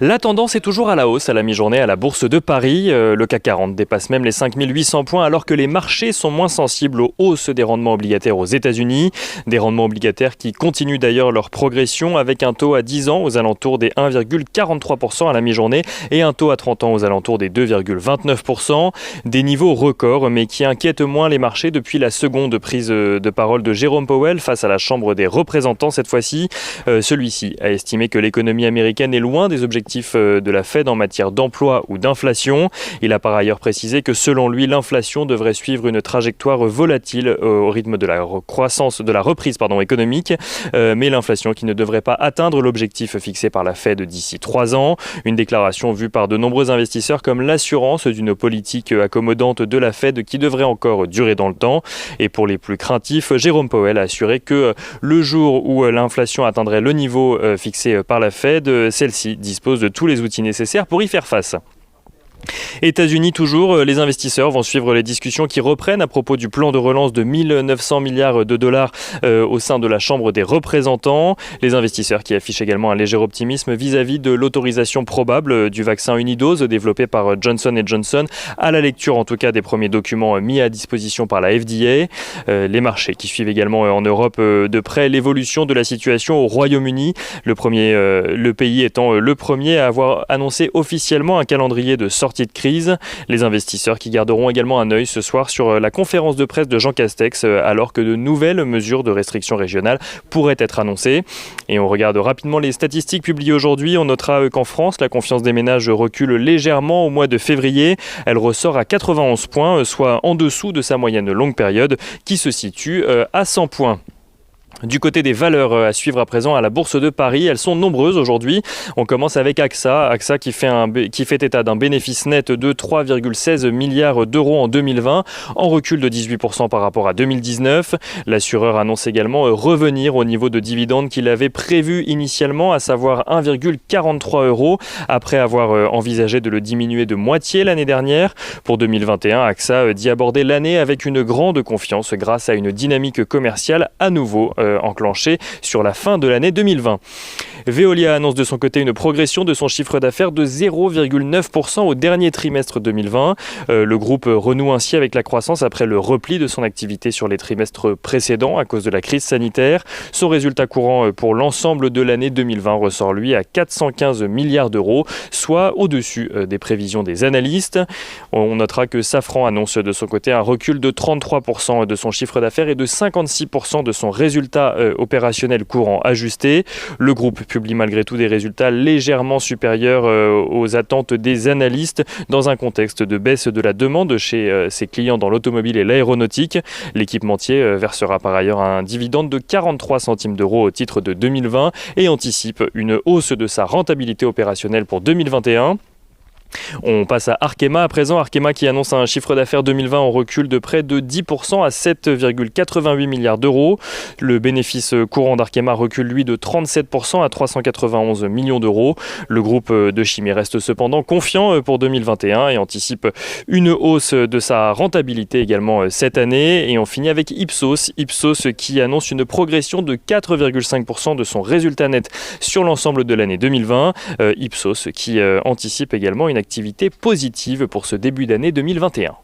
La tendance est toujours à la hausse à la mi-journée à la Bourse de Paris. Le CAC 40 dépasse même les 5800 points alors que les marchés sont moins sensibles aux hausses des rendements obligataires aux États-Unis. Des rendements obligataires qui continuent d'ailleurs leur progression avec un taux à 10 ans aux alentours des 1,43% à la mi-journée et un taux à 30 ans aux alentours des 2,29%. Des niveaux records mais qui inquiètent moins les marchés depuis la seconde prise de parole de Jérôme Powell face à la Chambre des représentants cette fois-ci. Celui-ci a estimé que l'économie américaine est loin des objectifs de la Fed en matière d'emploi ou d'inflation. Il a par ailleurs précisé que selon lui, l'inflation devrait suivre une trajectoire volatile au rythme de la croissance, de la reprise économique, mais l'inflation qui ne devrait pas atteindre l'objectif fixé par la Fed d'ici 3 ans. Une déclaration vue par de nombreux investisseurs comme l'assurance d'une politique accommodante de la Fed qui devrait encore durer dans le temps. Et pour les plus craintifs, Jérôme Powell a assuré que le jour où l'inflation atteindrait le niveau fixé par la Fed, celle-ci dispose de tous les outils nécessaires pour y faire face. États-Unis toujours, les investisseurs vont suivre les discussions qui reprennent à propos du plan de relance de 1900 milliards de dollars au sein de la Chambre des représentants. Les investisseurs qui affichent également un léger optimisme vis-à-vis de l'autorisation probable du vaccin unidose développé par Johnson & Johnson à la lecture en tout cas des premiers documents mis à disposition par la FDA. Les marchés qui suivent également en Europe de près l'évolution de la situation au Royaume-Uni, le pays étant le premier à avoir annoncé officiellement un calendrier de sortie de crise. Les investisseurs qui garderont également un œil ce soir sur la conférence de presse de Jean Castex alors que de nouvelles mesures de restriction régionale pourraient être annoncées. Et on regarde rapidement les statistiques publiées aujourd'hui. On notera qu'en France, la confiance des ménages recule légèrement au mois de février. Elle ressort à 91 points, soit en dessous de sa moyenne longue période qui se situe à 100 points. Du côté des valeurs à suivre à présent à la Bourse de Paris, elles sont nombreuses aujourd'hui. On commence avec AXA qui fait état d'un bénéfice net de 3,16 milliards d'euros en 2020, en recul de 18% par rapport à 2019. L'assureur annonce également revenir au niveau de dividendes qu'il avait prévu initialement, à savoir 1,43 euros, après avoir envisagé de le diminuer de moitié l'année dernière. Pour 2021, AXA dit aborder l'année avec une grande confiance grâce à une dynamique commerciale à nouveau enclenché sur la fin de l'année 2020. Veolia annonce de son côté une progression de son chiffre d'affaires de 0,9% au dernier trimestre 2020. Le groupe renoue ainsi avec la croissance après le repli de son activité sur les trimestres précédents à cause de la crise sanitaire. Son résultat courant pour l'ensemble de l'année 2020 ressort lui à 415 milliards d'euros, soit au-dessus des prévisions des analystes. On notera que Safran annonce de son côté un recul de 33% de son chiffre d'affaires et de 56% de son résultat opérationnel courant ajusté. Le groupe publie malgré tout des résultats légèrement supérieurs aux attentes des analystes dans un contexte de baisse de la demande chez ses clients dans l'automobile et l'aéronautique. L'équipementier versera par ailleurs un dividende de 43 centimes d'euros au titre de 2020 et anticipe une hausse de sa rentabilité opérationnelle pour 2021. On passe à Arkema à présent. Arkema qui annonce un chiffre d'affaires 2020 en recul de près de 10% à 7,88 milliards d'euros. Le bénéfice courant d'Arkema recule lui de 37% à 391 millions d'euros. Le groupe de chimie reste cependant confiant pour 2021 et anticipe une hausse de sa rentabilité également cette année. Et on finit avec Ipsos qui annonce une progression de 4,5% de son résultat net sur l'ensemble de l'année 2020. Ipsos qui anticipe également une activité positive pour ce début d'année 2021.